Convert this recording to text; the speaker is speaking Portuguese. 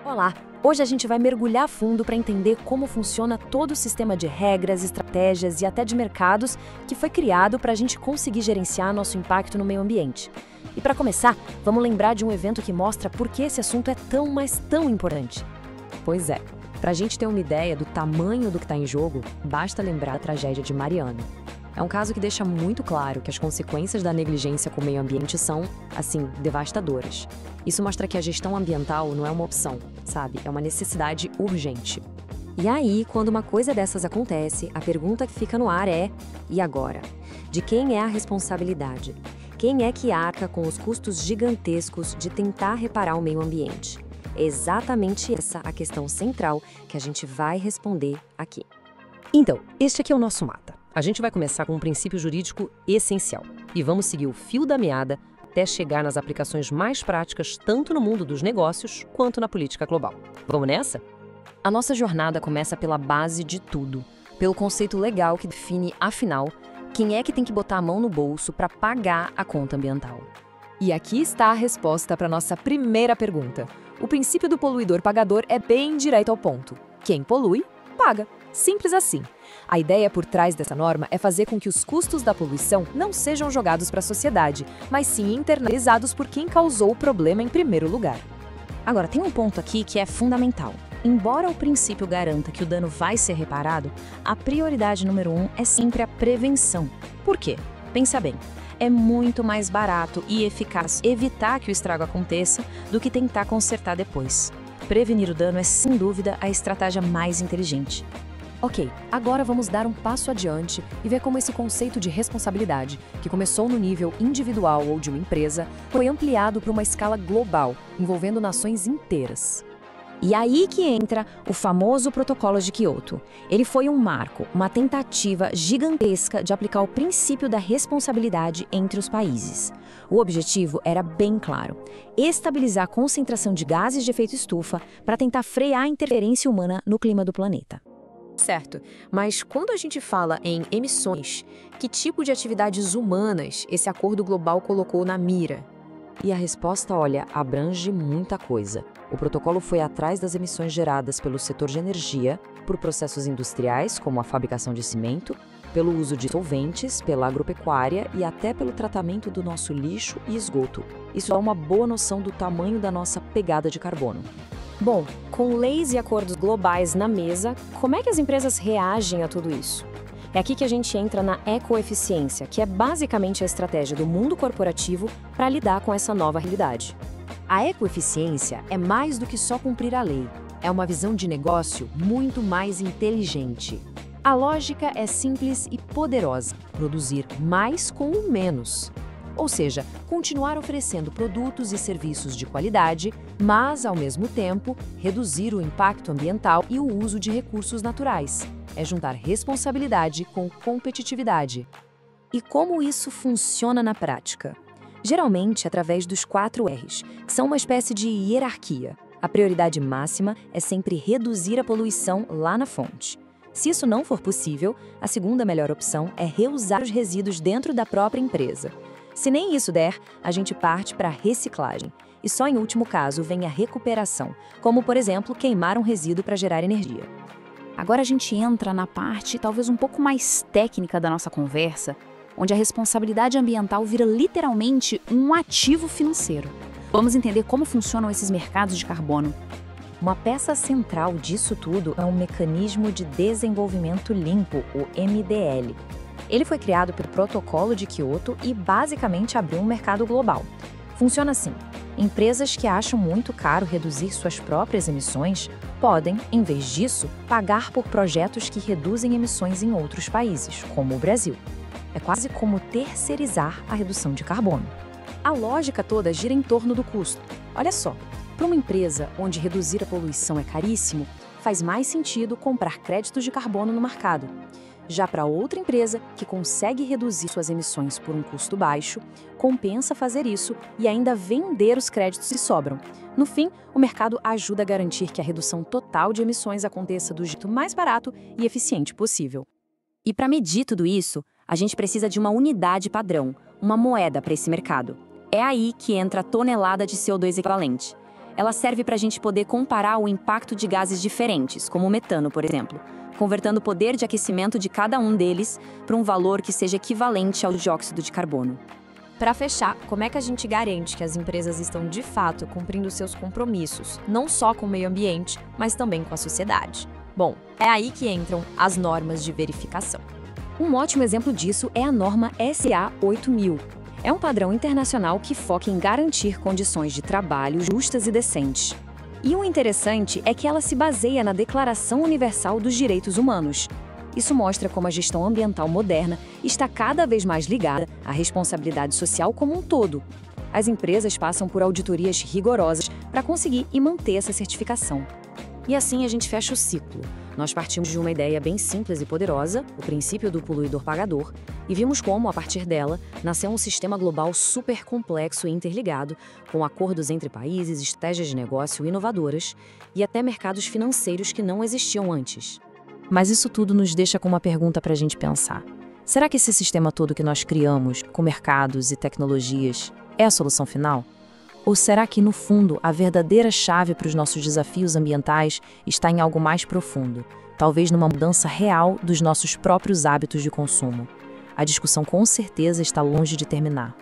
Olá! Hoje a gente vai mergulhar a fundo para entender como funciona todo o sistema de regras, estratégias e até de mercados que foi criado para a gente conseguir gerenciar nosso impacto no meio ambiente. E para começar, vamos lembrar de um evento que mostra por que esse assunto é tão, mas tão importante. Pois é, para a gente ter uma ideia do tamanho do que está em jogo, basta lembrar da tragédia de Mariana. É um caso que deixa muito claro que as consequências da negligência com o meio ambiente são, assim, devastadoras. Isso mostra que a gestão ambiental não é uma opção, sabe? É uma necessidade urgente. E aí, quando uma coisa dessas acontece, a pergunta que fica no ar é: e agora? De quem é a responsabilidade? Quem é que arca com os custos gigantescos de tentar reparar o meio ambiente? É exatamente essa a questão central que a gente vai responder aqui. Então, este aqui é o nosso mapa. A gente vai começar com um princípio jurídico essencial e vamos seguir o fio da meada até chegar nas aplicações mais práticas tanto no mundo dos negócios quanto na política global. Vamos nessa? A nossa jornada começa pela base de tudo, pelo conceito legal que define, afinal, quem é que tem que botar a mão no bolso para pagar a conta ambiental. E aqui está a resposta para nossa primeira pergunta. O princípio do poluidor-pagador é bem direto ao ponto. Quem polui, paga. Simples assim. A ideia por trás dessa norma é fazer com que os custos da poluição não sejam jogados para a sociedade, mas sim internalizados por quem causou o problema em primeiro lugar. Agora, tem um ponto aqui que é fundamental. Embora o princípio garanta que o dano vai ser reparado, a prioridade número 1 é sempre a prevenção. Por quê? Pensa bem. É muito mais barato e eficaz evitar que o estrago aconteça do que tentar consertar depois. Prevenir o dano é, sem dúvida, a estratégia mais inteligente. Ok, agora vamos dar um passo adiante e ver como esse conceito de responsabilidade, que começou no nível individual ou de uma empresa, foi ampliado para uma escala global, envolvendo nações inteiras. E aí que entra o famoso Protocolo de Quioto. Ele foi um marco, uma tentativa gigantesca de aplicar o princípio da responsabilidade entre os países. O objetivo era bem claro: estabilizar a concentração de gases de efeito estufa para tentar frear a interferência humana no clima do planeta. Certo, mas quando a gente fala em emissões, que tipo de atividades humanas esse acordo global colocou na mira? E a resposta, olha, abrange muita coisa. O protocolo foi atrás das emissões geradas pelo setor de energia, por processos industriais, como a fabricação de cimento, pelo uso de solventes, pela agropecuária e até pelo tratamento do nosso lixo e esgoto. Isso dá uma boa noção do tamanho da nossa pegada de carbono. Bom, com leis e acordos globais na mesa, como é que as empresas reagem a tudo isso? É aqui que a gente entra na ecoeficiência, que é basicamente a estratégia do mundo corporativo para lidar com essa nova realidade. A ecoeficiência é mais do que só cumprir a lei. É uma visão de negócio muito mais inteligente. A lógica é simples e poderosa: produzir mais com o menos. Ou seja, continuar oferecendo produtos e serviços de qualidade, mas, ao mesmo tempo, reduzir o impacto ambiental e o uso de recursos naturais. É juntar responsabilidade com competitividade. E como isso funciona na prática? Geralmente através dos 4 R's, que são uma espécie de hierarquia. A prioridade máxima é sempre reduzir a poluição lá na fonte. Se isso não for possível, a segunda melhor opção é reusar os resíduos dentro da própria empresa. Se nem isso der, a gente parte para a reciclagem. E só em último caso vem a recuperação, como, por exemplo, queimar um resíduo para gerar energia. Agora a gente entra na parte talvez um pouco mais técnica da nossa conversa, onde a responsabilidade ambiental vira literalmente um ativo financeiro. Vamos entender como funcionam esses mercados de carbono. Uma peça central disso tudo é um mecanismo de desenvolvimento limpo, o MDL. Ele foi criado pelo Protocolo de Quioto e basicamente abriu um mercado global. Funciona assim: empresas que acham muito caro reduzir suas próprias emissões podem, em vez disso, pagar por projetos que reduzem emissões em outros países, como o Brasil. É quase como terceirizar a redução de carbono. A lógica toda gira em torno do custo. Olha só, para uma empresa onde reduzir a poluição é caríssimo, faz mais sentido comprar créditos de carbono no mercado. Já para outra empresa que consegue reduzir suas emissões por um custo baixo, compensa fazer isso e ainda vender os créditos que sobram. No fim, o mercado ajuda a garantir que a redução total de emissões aconteça do jeito mais barato e eficiente possível. E para medir tudo isso, a gente precisa de uma unidade padrão, uma moeda para esse mercado. É aí que entra a tonelada de CO2 equivalente. Ela serve para a gente poder comparar o impacto de gases diferentes, como o metano, por exemplo, convertendo o poder de aquecimento de cada um deles para um valor que seja equivalente ao dióxido de carbono. Para fechar, como é que a gente garante que as empresas estão de fato cumprindo seus compromissos, não só com o meio ambiente, mas também com a sociedade? Bom, é aí que entram as normas de verificação. Um ótimo exemplo disso é a norma SA 8000. É um padrão internacional que foca em garantir condições de trabalho justas e decentes. E o interessante é que ela se baseia na Declaração Universal dos Direitos Humanos. Isso mostra como a gestão ambiental moderna está cada vez mais ligada à responsabilidade social como um todo. As empresas passam por auditorias rigorosas para conseguir e manter essa certificação. E assim a gente fecha o ciclo. Nós partimos de uma ideia bem simples e poderosa, o princípio do poluidor-pagador, e vimos como, a partir dela, nasceu um sistema global super complexo e interligado, com acordos entre países, estratégias de negócio inovadoras e até mercados financeiros que não existiam antes. Mas isso tudo nos deixa com uma pergunta para a gente pensar. Será que esse sistema todo que nós criamos, com mercados e tecnologias, é a solução final? Ou será que, no fundo, a verdadeira chave para os nossos desafios ambientais está em algo mais profundo, talvez numa mudança real dos nossos próprios hábitos de consumo? A discussão com certeza está longe de terminar.